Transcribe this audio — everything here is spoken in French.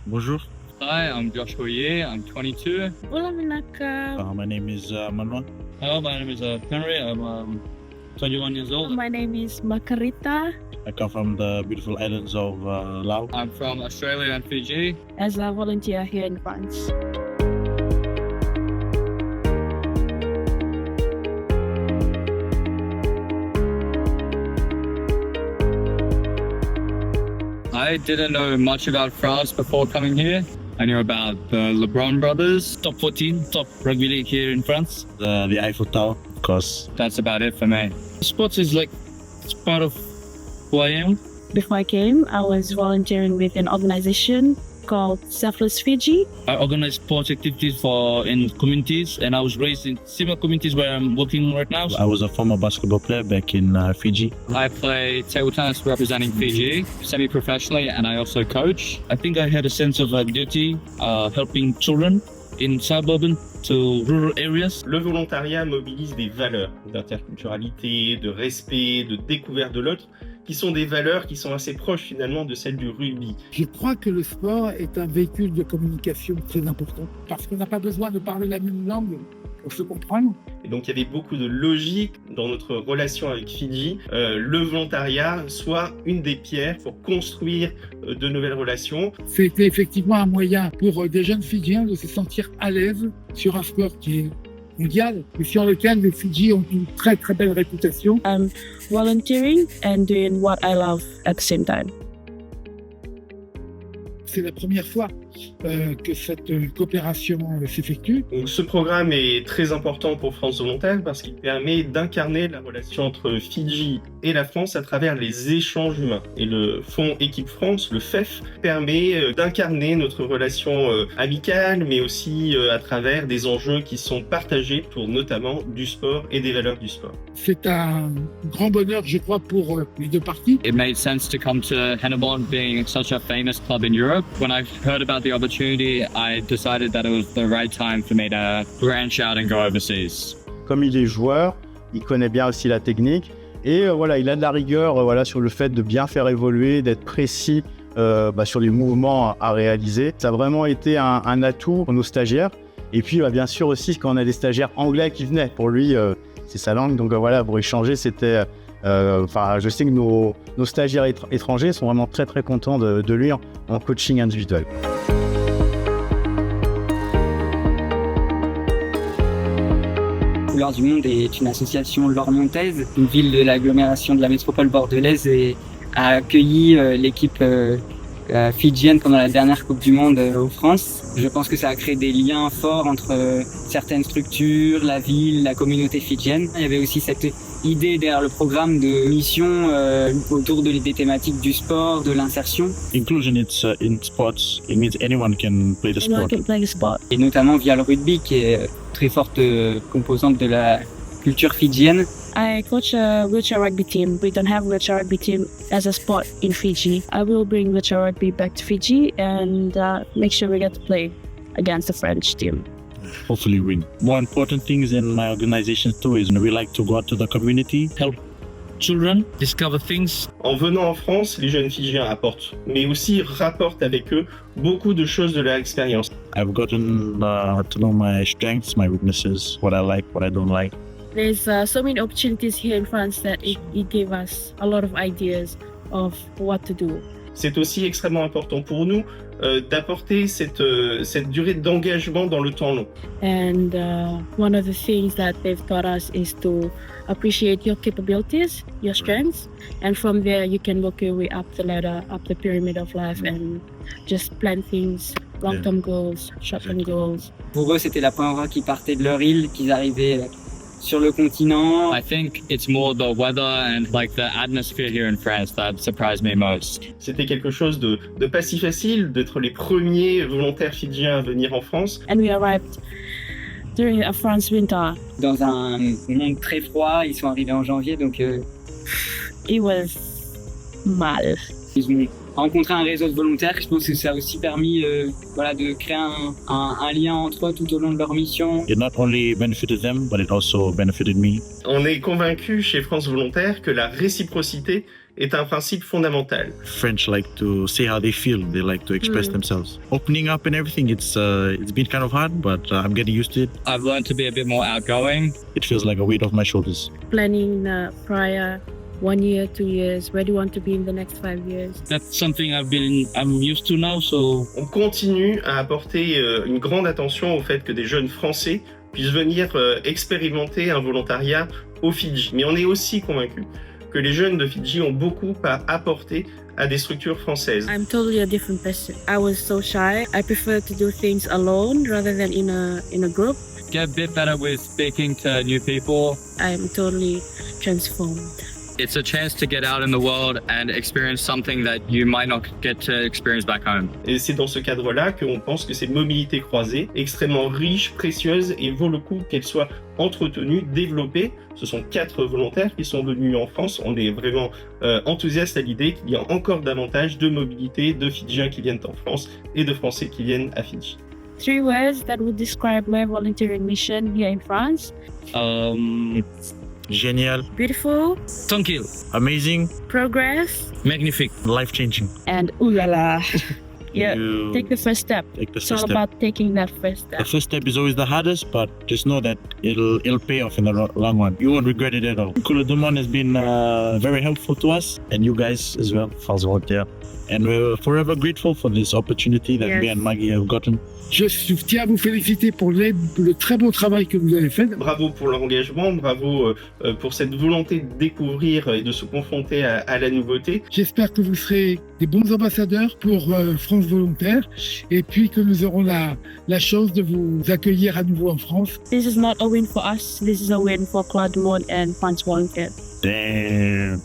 Bonjour, Hi, I'm Joshua Ye. I'm 22. Hola, Minaka. my name is Manuel. Hello, my name is Henry. I'm 21 years old. My name is Makarita. I come from the beautiful islands of Laos. I'm from Australia and Fiji. As a volunteer here in France. I didn't know much about France before coming here. I knew about the LeBron brothers, top 14, top rugby league here in France. The Eiffel Tower, of course. That's about it for me. Sports is like, it's part of who I am. Before I came, I was volunteering with an organization called Selfless Fiji. I organize sports activities in communities, and I was raised in similar communities where I'm working right now. I was a former basketball player back in Fiji. I play table tennis representing Fiji semi-professionally, and I also coach. I think I had a sense of duty helping children in suburban to rural areas. Le volontariat mobilise des valeurs d'interculturalité, de respect, de découverte de l'autre, qui sont des valeurs qui sont assez proches finalement de celles du rugby. Je crois que le sport est un véhicule de communication très important parce qu'on n'a pas besoin de parler la même langue pour se comprendre. Et donc il y avait beaucoup de logique dans notre relation avec Fidji. Le volontariat soit une des pierres pour construire de nouvelles relations. C'était effectivement un moyen pour des jeunes Fidjiens de se sentir à l'aise sur un sport qui est mondial, mais sur lequel les Fidji ont une très très belle réputation. I'm volunteering and doing what I love at the same time. C'est la première fois que cette coopération s'effectue. Donc, ce programme est très important pour France Volontaire parce qu'il permet d'incarner la relation entre Fidji et la France à travers les échanges humains. Et le Fonds Équipe France, le FEF, permet d'incarner notre relation amicale, mais aussi à travers des enjeux qui sont partagés pour notamment du sport et des valeurs du sport. C'est un grand bonheur, je crois, pour les deux parties. It made sense to come to Hennebon, being such a famous club in Europe. When I heard about the opportunity, I decided that it was the right time for me to branch out and go overseas. Comme il est joueur, il connaît bien aussi la technique et voilà, il a de la rigueur voilà, sur le fait de bien faire évoluer, d'être précis sur les mouvements à réaliser. Ça a vraiment été un atout pour nos stagiaires. Et puis bien sûr aussi quand on a des stagiaires anglais qui venaient, pour lui c'est sa langue, donc voilà, pour échanger c'était... je sais que nos stagiaires étrangers sont vraiment très très contents de lui en coaching individuel. Couleurs du Monde est une association lormontaise, une ville de l'agglomération de la métropole bordelaise, et a accueilli l'équipe fidjienne pendant la dernière Coupe du Monde en France. Je pense que ça a créé des liens forts entre certaines structures, la ville, la communauté fidjienne. Il y avait aussi cette idée derrière le programme de mission autour des thématiques du sport, de l'insertion. Inclusion in sports, it means anyone can play the Anyone sport. can play the sport. Et notamment via le rugby, qui est très forte composante de la culture fidjienne. I coach a wheelchair rugby team. We don't have a wheelchair rugby team as a sport in Fiji. I will bring wheelchair rugby back to Fiji and make sure we get to play against the French team. Hopefully win. More important things in my organization too is we like to go out to the community, help Children discover things. En venant en France, les jeunes Fidjiens apportent, mais aussi rapportent avec eux beaucoup de choses de leur expérience. I've gotten to know my strengths, my weaknesses, what I like, what I don't like. There's so many opportunities here in France that it gave us a lot of ideas of what to do. C'est aussi extrêmement important pour nous d'apporter cette durée d'engagement dans le temps long. And one of the things that they've taught us is to appreciate your capabilities, your strengths, and from there you can work your way up the ladder, up the pyramid of life, and just plan things, long-term goals, short-term goals. Pour eux, c'était la première fois qu'ils partaient de leur île, qu'ils arrivaient sur le continent. I think it's more the weather and like the atmosphere here in France that surprised me most. C'était quelque chose de pas si facile d'être les premiers volontaires fidjiens à venir en France. And we arrived during a France winter. Dans un monde très froid, ils sont arrivés en janvier, donc It was mal. ils ont rencontré un réseau de volontaires. Je pense que ça a aussi permis de créer un lien entre eux tout au long de leur mission. It not only benefited them, but it also benefited me. On est convaincu chez France Volontaire que la réciprocité est un principe fondamental. French like to say how they feel. They like to express themselves. Opening up and everything, it's been kind of hard, but I'm getting used to it. I've learned to be a bit more outgoing. It feels like a weight off my shoulders. Planning prior 1 year, 2 years, where do you want to be in the next 5 years? That's something I'm used to now, so On continue à apporter une grande attention au fait que des jeunes Français puissent venir expérimenter un volontariat aux Fidji. Mais on est aussi convaincu que les jeunes de Fidji ont beaucoup à apporter à des structures françaises. I'm totally a different person. I was so shy. I prefer to do things alone rather than in a group. get a bit better with speaking to new people. I'm totally transformed. It's a chance to get out in the world and experience something that you might not get to experience back home. Et c'est dans ce cadre-là qu'on pense que ces mobilités croisées, extrêmement riches, précieuses, et vaut le coup qu'elles soient entretenues, développées. Ce sont 4 volontaires qui sont venus en France. On est vraiment enthousiastes à l'idée qu'il y a encore davantage de mobilité de Fidjiens qui viennent en France et de Français qui viennent à Fidji. 3 words that would describe my volunteering mission here in France. Génial, Beautiful, Tranquille, amazing, progress, magnifique. life-changing. and ooh la la. Yeah, You take the first step. take the It's first all step. about taking that first The step. first step is always the hardest, but just know that it'll pay off in the long run. You won't regret it at all. Kula Duman has been very helpful to us, and you guys as well, Volunteer. And we're forever grateful for this opportunity that Yes. me and Maggie have gotten. Je tiens à vous féliciter pour le très beau travail que vous avez fait. Bravo pour leur engagement, bravo pour cette volonté de découvrir et de se confronter à la nouveauté. J'espère que vous serez des bons ambassadeurs pour France Volontaire et puis que nous aurons la chance de vous accueillir à nouveau en France. This is not a win for us. This is a win for Claude Monde and France Volunteer. Damn.